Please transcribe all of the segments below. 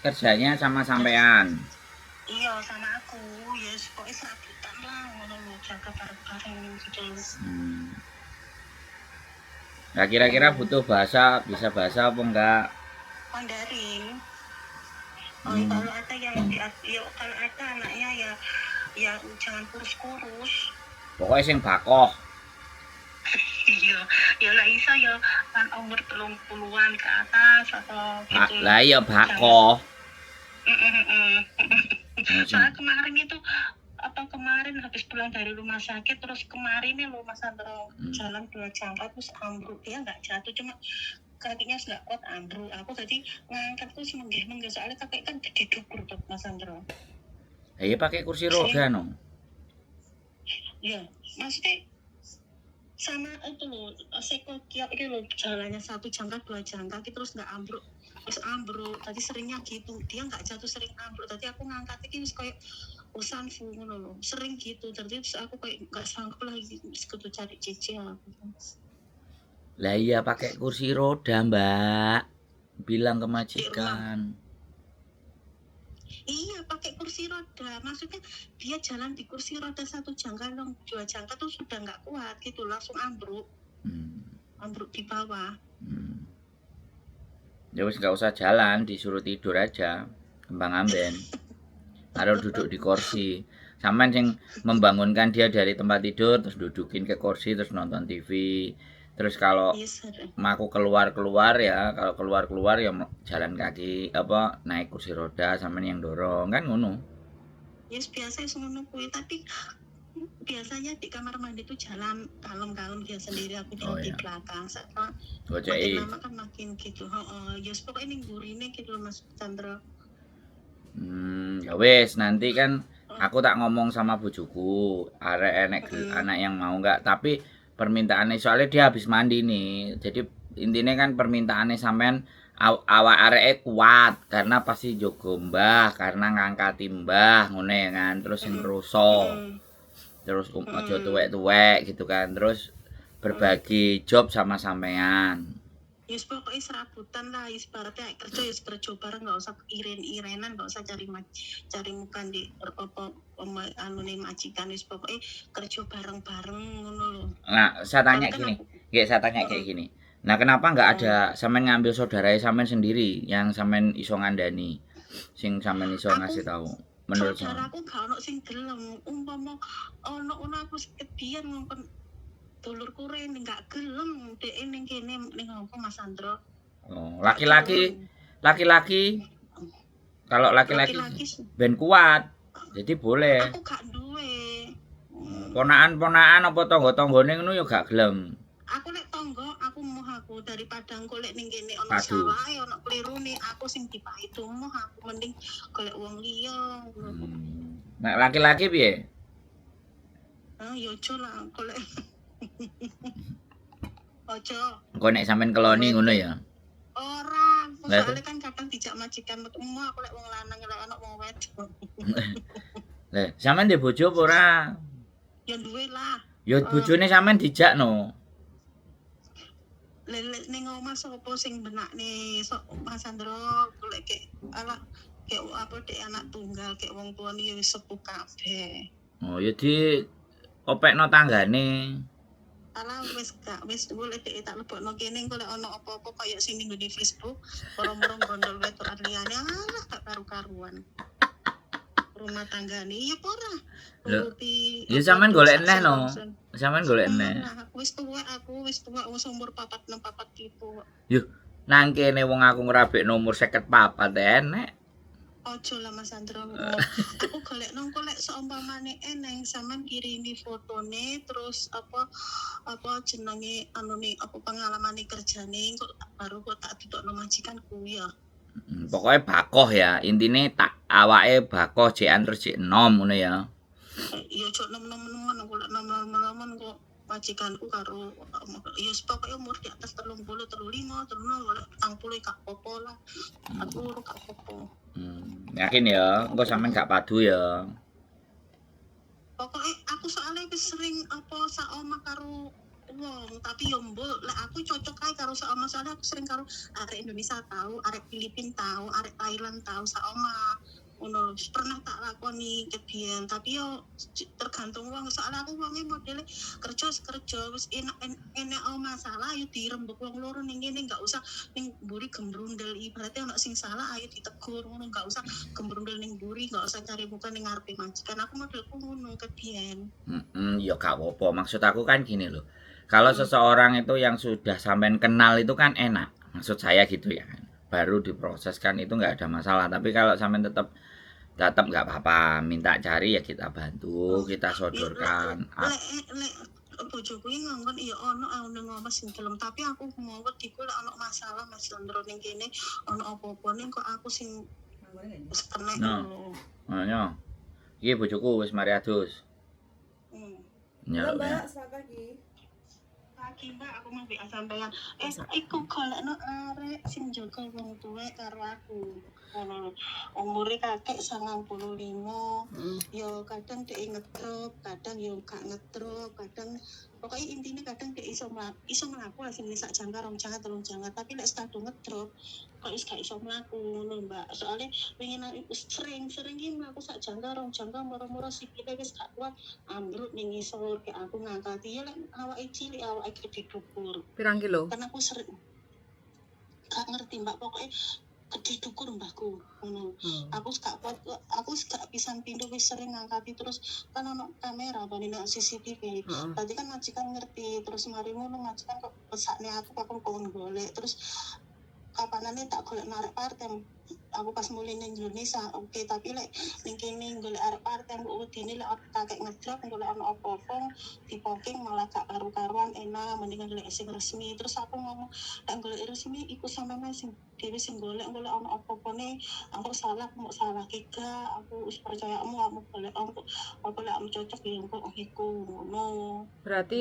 kerjanya sama sampean. Iya sama aku, ya pokoknya serabutan lah ngono lho, jaga bareng-bareng gitu. Nah, kira-kira butuh bahasa, bisa bahasa apa enggak? Mandarin. Kalau ada yang ya kalau ada anaknya ya jangan kurus-kurus. Pokoknya sing bakoh. Iya, ya lah iso ya kan umur 30-an ke atas atau gitu. Lah iya bakoh. Soalnya kemarin itu kemarin habis pulang dari rumah sakit, terus kemarin nih lo Mas Andro jalan 2 jangka terus ambruk, dia nggak jatuh cuma kakinya nggak kuat ambruk. Aku tadi ngangkat tuh menggih soalnya kaki kan gede dukur tuh Mas Andro. Iya pakai kursi roda no. Ya, maksudnya sama itu loh, sekokiak itu loh, jalannya 1 jangka 2 jangka terus nggak ambruk. Terus ambruk, tadi seringnya gitu, dia nggak jatuh sering ambruk. Tadi aku ngangkat ini kayak usanfu ngono loh, sering gitu. Terus aku kayak nggak sanggup lagi kudu cari cicil aku. Lah iya pakai kursi roda mbak, bilang ke majikan. Iya pakai kursi roda, maksudnya dia jalan di kursi roda 1 jangka dong, 2 jangka tuh sudah nggak kuat gitu, langsung ambruk. Ambruk di bawah. Ya wis nggak usah jalan, disuruh tidur aja, kembang amben. Harus duduk di kursi. Sampean sing membangunkan dia dari tempat tidur, terus dudukin ke kursi, terus nonton TV. Terus kalau aku keluar ya, kalau keluar ya jalan kaki, apa naik kursi roda, sampean yang dorong, kan ngono. Yes, biasa ngono kuwi, tapi biasanya di kamar mandi itu jalan kalem-kalem dia sendiri, aku di belakang. Makin lama kan makin gitu. Ya pokoknya ning gurine gitu Mas Chandra. Ya wes, nanti kan aku tak ngomong sama bojoku, arek enek anak yang mau enggak, tapi permintaannya soalnya dia habis mandi nih. Jadi intinya kan permintaannya sampean awak areke kuat karena pasti jogo mbah, karena ngangkati mbah ngono ya kan, terus sing ruso. Terus aja tuwek-tuwek gitu kan, terus berbagi job sama sampean. Yes, pokoknya serabutan lah, ibaratnya kerja bareng, nggak usah iren-irenan, nggak usah cari muka di majikan, yes, pokoknya kerja bareng-bareng ngono loh. Nah, saya tanya gini, kayak gini. Nah, kenapa nggak ada sampean ngambil saudara sampean sendiri yang sampean iso ngandani, sing sampean iso ngasih tahu? Menurut saudaraku gak ono sing gelem, umpama ono aku kedian ngomong dulurku rene nggak gelem dek ning kene ning apa Mas Andro. Oh, laki-laki kalau laki-laki ben kuat. Jadi boleh. Aku gak duwe. Ponakan apa tangga-tanggane ngono ya gak gelem. Aku nek tangga aku daripada golek ning kene ono sawah ono klirune, aku sing dipaitu aku mending golek wong liya. Nek laki-laki piye? Ya ojo lah golek. Ojo. Engko nek sampean keloni ngono ya. Ora, soalnya kan kadang dijak majikan ketemu aku lek wong lanang lek ono wong wedok. Lah, sampean ndek bojo apa ora? Ya duwe lah. Ya bojone sampean dijak no. Lek ning omah sapa sing benakne Mas Andro golek kek apa dek anak tunggal kek wong tuane ya wis sepuh kabeh. Oh, ya di opekno tanggane. Ala wis boleh dek tak lebokno kene golek ono apa-apa kaya sing ning di Facebook, orang-orang gondol wedok liyane alah gak karu-karuan. Rumah tanggane ya ora. Nuruti. Ya sampean golek neh no. Sampean golek neh. Wis tuwa wis umur 46 gitu. Yo, nang kene wong aku ngrabekno umur 54 enek. Ojo lah Mas Andro. Aku golek seumpamane eneng sampean kirimi fotone terus apa jenenge anune apa pengalamane kerjane kok baru kok tak didokno majikanku ya. Pokoknya bakoh ya, intine tak awake bakoh jekan terus jek enom ngono ya. Ya ojo nom-nom aku lek nom-nom kok majikanku karo ya pokoke umur di atas 30, 35, 36, golek 40 gak apa-apa lah. Aku gak apa-apa. Yakin ya, engko sampean gak padu ya. Pokoknya aku soalnya wis sering apa sak omah karo wong, tapi yo mbok lek aku cocok ae karo sak omah soalnya aku sering karo arek Indonesia tahu, arek Filipina tahu, arek Thailand tahu sak omah. Ngono pernah tak lakoni kebiyen, tapi yo tergantung wong soalnya aku wonge modele kerja wis enak masalah ayo dirembuk wong loro ning kene enggak usah ning mburi gembrundel ibaratnya ono sing salah ayo ditegur ngono enggak usah gembrundel ning mburi enggak usah cari muka ning ngarepe majikan aku modelku ngono kebiyen. Ya gak apa-apa. Maksud aku kan gini loh. Kalau seseorang itu yang sudah sampean kenal itu kan enak. Maksud saya gitu ya kan. Baru diproses kan itu nggak ada masalah. Tapi kalau sampean tetap nggak apa-apa. Minta cari ya kita bantu, kita sodorkan. Lek bojoku iki ngongkon iya ono ngomong sing gelem tapi aku mau wedi ku lek ono masalah Mas Landro ning kene ono apa-apa ning kok aku sing wis kena No. Makanya iki bojoku wis mari adus. Halo Nyaluk ya. Mbak, selamat pagi. Pagi Mbak, aku mau WA sampeyan. Iku golekno arek sing jaga wong tuwek karo aku. Ngono. Umure kakek 95. Yo kadang dhek ngedrop, kadang yo gak ngedrop, kadang pokoknya intinya kadang dhek iso mlaku lah sing sak jangka, rong jangka, telung jangka, tapi lek sekadung ngedrop kok wis gak iso mlaku ngono Mbak. Soalnya pengen sering iki mlaku sak jangka, rong jangka, moro-moro sikile wis gak kuat ambruk ning ngisor kayak aku ngangkati ya lek awake cilik awake gede dhukur. Pirang kilo? Karena aku sering gak ngerti Mbak pokoknya gede dhukur mbahku ngono. Aku gak pisan pintu wis sering ngangkati terus kan ono kamera to ning CCTV. Tadi kan majikan ngerti terus mari ngono majikan kok pesakne aku kon golek terus kapanane tak golek arek partem aku pas mulai ning Indonesia oke tapi lek ning kene golek arek partem kok wedine lek kakek ngedrop golek ono apa-apa dipoking malah gak karu-karuan enak mendingan golek sing resmi terus aku ngomong lek golek resmi iku sampeyan sing dhewe sing golek ono apa-apane aku salah aku wis percayamu aku golek aku lek cocok ya kok iku ngono. Berarti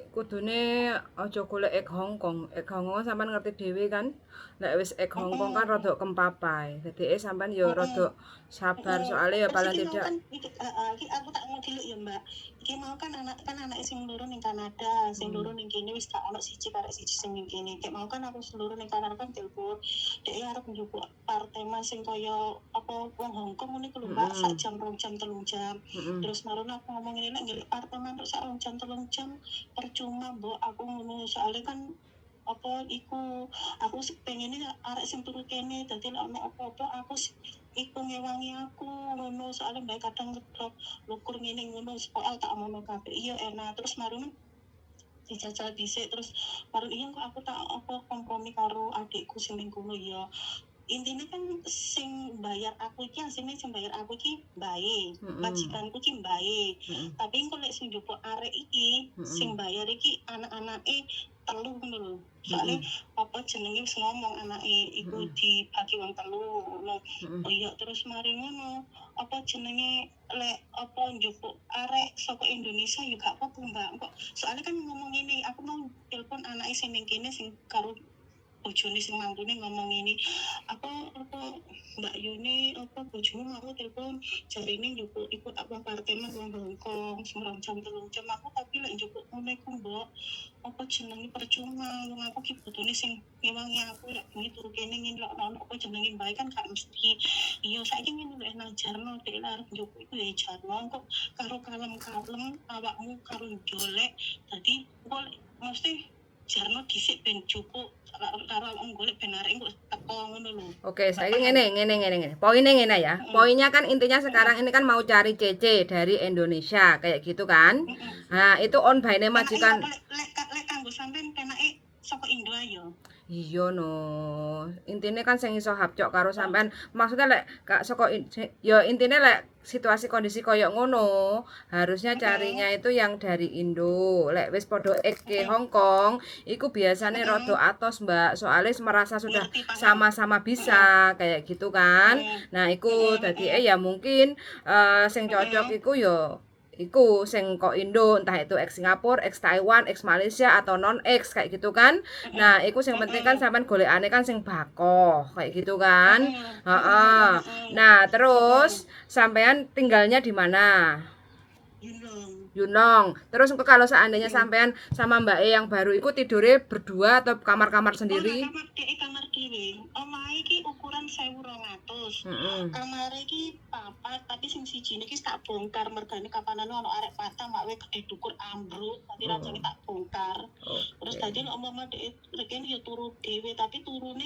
kudune aja golek ek Hongkong. Ek Hongkong sampean ngerti dhewe kan? Nek wis ek Hongkong kan rada kempapai. Dadi sampean yo rada sabar soalnya ya paling tidak iki aku tak mau dulu ya Mbak. Iki mau kan anak sing loro ning Kanada, sing loro ning kene wis gak ono siji karek siji sing ning kene. Kayak mau kan aku seluruh ning Kanada kan telepon. Dek arep njupuk partema sing kaya apa wong Hongkong ngene ku lho Mbak, sak jam 2 jam 3 jam. Terus marono aku ngomong ngene nek ngelih partema sak 2 jam 3 jam percuma Mbok aku ngono soalnya kan apa iku aku pengen arek sing turu kene dadi lek ono apa-apa aku iku ngewangi aku ngono soalnya mbak kadang ngedrop lukur ngene ngono supaya tak ngono kabeh iya enak terus marune dijajal dhisik terus baru iya kok aku tak apa kompromi karo adikku sing ning kono ya intinya kan sing bayar aku iki asline sing bayar aku iki bae majikanku iki bae tapi kok lek sing njupuk arek iki sing bayar iki anak-anake telu ngono lho soalnya apa jenenge wis ngomong anake iku dibagi wong telu ngono oh iya terus mari ngono apa jenenge lek apa njupuk arek saka Indonesia yo gak apa-apa Mbak kok soalnya kan ngomong ini aku mau telepon anake sing ning kene sing karo bojone sing mantune ngomong ini apa Mbak Yuni apa bojomu mau telepon jarine njupuk ikut apa partema wong Hongkong 9 jam 3 jam aku tapi lek njupuk ngene ku Mbok apa jenenge percuma wong aku ki botone sing ngewangi aku lek bengi turu kene ngene lek ono apa jenenge bae kan gak mesti iya saiki ngene lek nang jarno dek arep njupuk iku ya jarno kok karo kalem-kalem awakmu karo jolek dadi kok mesti jarno dhisik ben cukup karo wong golek ben arek engko teko ngono lho. Oke, saiki ngene. Poinnya ngene ya. Poinnya kan intinya sekarang ini kan mau cari CC dari Indonesia kayak gitu kan. Nah, itu on by-ne majikan. Lek kanggo sampean penake saka Indo ayo. Iya no. Intine kan sing iso hapcok karo sampean. Maksudnya lek gak saka ya intine lek situasi kondisi koyo ngono, harusnya carinya itu yang dari Indo. Lek wis padha ke Hongkong, iku biasane rada atos, Mbak. Soalnya merasa sudah sama-sama bisa kayak gitu kan. Nah, iku dadi ya mungkin sing cocok iku yo iku sing kok Indo, entah itu ex Singapura, ex Taiwan, ex Malaysia atau non ex kayak gitu kan. Nah, iku sing penting kan sampean golekane kan sing bakoh kayak gitu kan. Nah, terus sampean tinggalnya di mana? Yunlong. Yunong. Terus engko kalau seandainya sampean sama Mbak E yang baru iku tidurnya berdua atau kamar-kamar sendiri? Kamar dhewe. Omahe iki ukuran 1200. Heeh. Kamar iki papat, tapi sing siji iki tak bongkar mergane kapanane ono arek patah mak we gede dukur ambruk, dadi rajane tak bongkar. Terus tadi nek umpama dhek rekene ya turu dhewe, tapi turune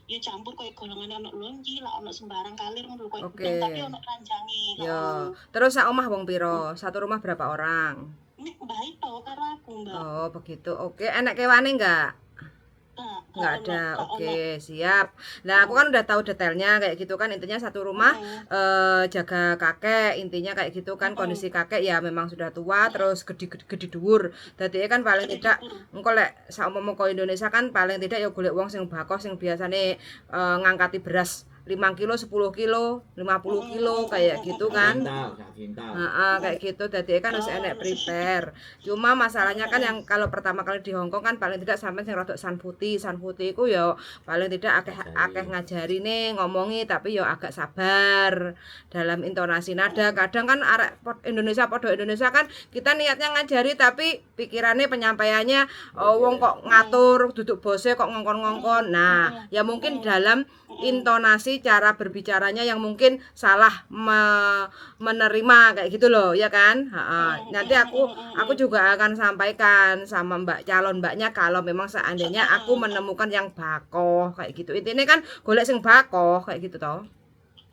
ya campur koyo golongane ono lonji, lah ono sembarang kalir ngono lho koyo gedung, tapi ono ranjange. Yo. Terus sak omah wong piro? Satu rumah berapa orang? Nek Mbak itu karo aku, Mbak. Oh, begitu. Oke, enak kewane enggak? Enggak ada. Oke, siap. Nah, aku kan udah tahu detailnya kayak gitu kan. Intinya satu rumah jaga kakek, intinya kayak gitu kan. Kondisi kakek ya memang sudah tua terus gede dhuwur. Dadi kan paling tidak engko lek saumpama ko Indonesia kan paling tidak ya golek wong sing bakos sing biasane ngangkati beras 5 kilo, 10 kilo, 50 kilo kayak gitu kan. Kayak gitu. Jadi kan harus enek prepare. Cuma masalahnya kan yang kalau pertama kali di Hongkong kan paling tidak sampai sing rodok San Putih iku ya paling tidak akeh ngajari nih ngomongi tapi ya agak sabar dalam intonasi nada. Kadang kan arek Indonesia podo Indonesia kan kita niatnya ngajari tapi pikirannya penyampaiannya wong kok ngatur duduk bose kok ngongkon-ngongkon. Nah, ya mungkin dalam intonasi cara berbicaranya yang mungkin salah menerima kayak gitu loh ya kan. Nanti aku juga akan sampaikan sama calon mbaknya kalau memang seandainya aku menemukan yang bakoh kayak gitu. Intinya kan golek sing bakoh kayak gitu toh.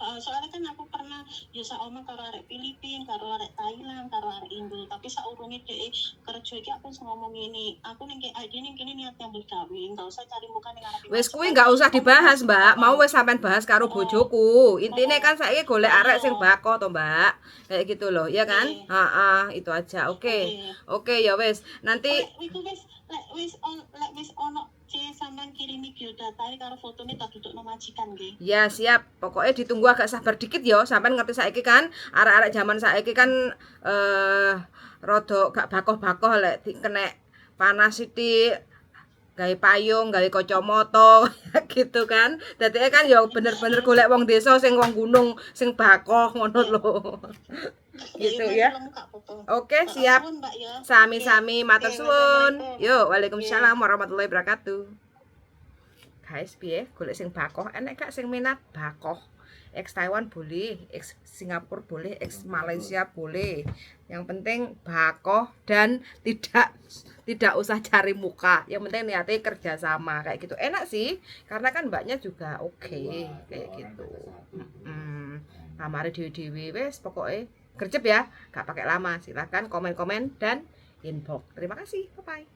Soalnya kan aku pernah ya saoma karo arek Filipina, karo arek Thailand, karo arek Indo, tapi saurunge dhek kerja iki aku ngomong ngene, aku ning kene niatnya bergawe, enggak usah cari muka ning arek. Wis kuwi enggak usah dibahas, Mbak. Mau wis sampean bahas karo bojoku. Intine kan saiki golek arek sing bako to, Mbak. Kayak gitu loh, ya kan? Itu aja. Oke, ya wis. Nanti iku wis ono sampean kirimi biodata karo fotone tak dudukno majikan nggih. Ya siap, pokoknya ditunggu agak sabar dikit yo. Sampean ngerti saiki kan, arek-arek zaman saiki kan rada gak bakoh-bakoh lek kena panas sithik gawe payung, gawe kacamata gitu kan. Dadi kan yo bener-bener golek wong desa sing wong gunung sing bakoh ngono lho. Gitu ya. Oke, siap. Sami-sami matur suwun. Yo, waalaikumsalam warahmatullahi wabarakatuh. Guys, piye golek sing bakoh enek gak sing minat bakoh? Ex Taiwan boleh, ex Singapura boleh, ex Malaysia boleh. Yang penting bakoh dan tidak usah cari muka. Yang penting niatnya kerja sama kayak gitu. Enak sih, karena kan mbaknya juga oke kayak gitu. Kamare dhewe-dhewe wis pokoknya gercep ya, gak pakai lama. Silahkan komen-komen dan inbox. Terima kasih, bye-bye.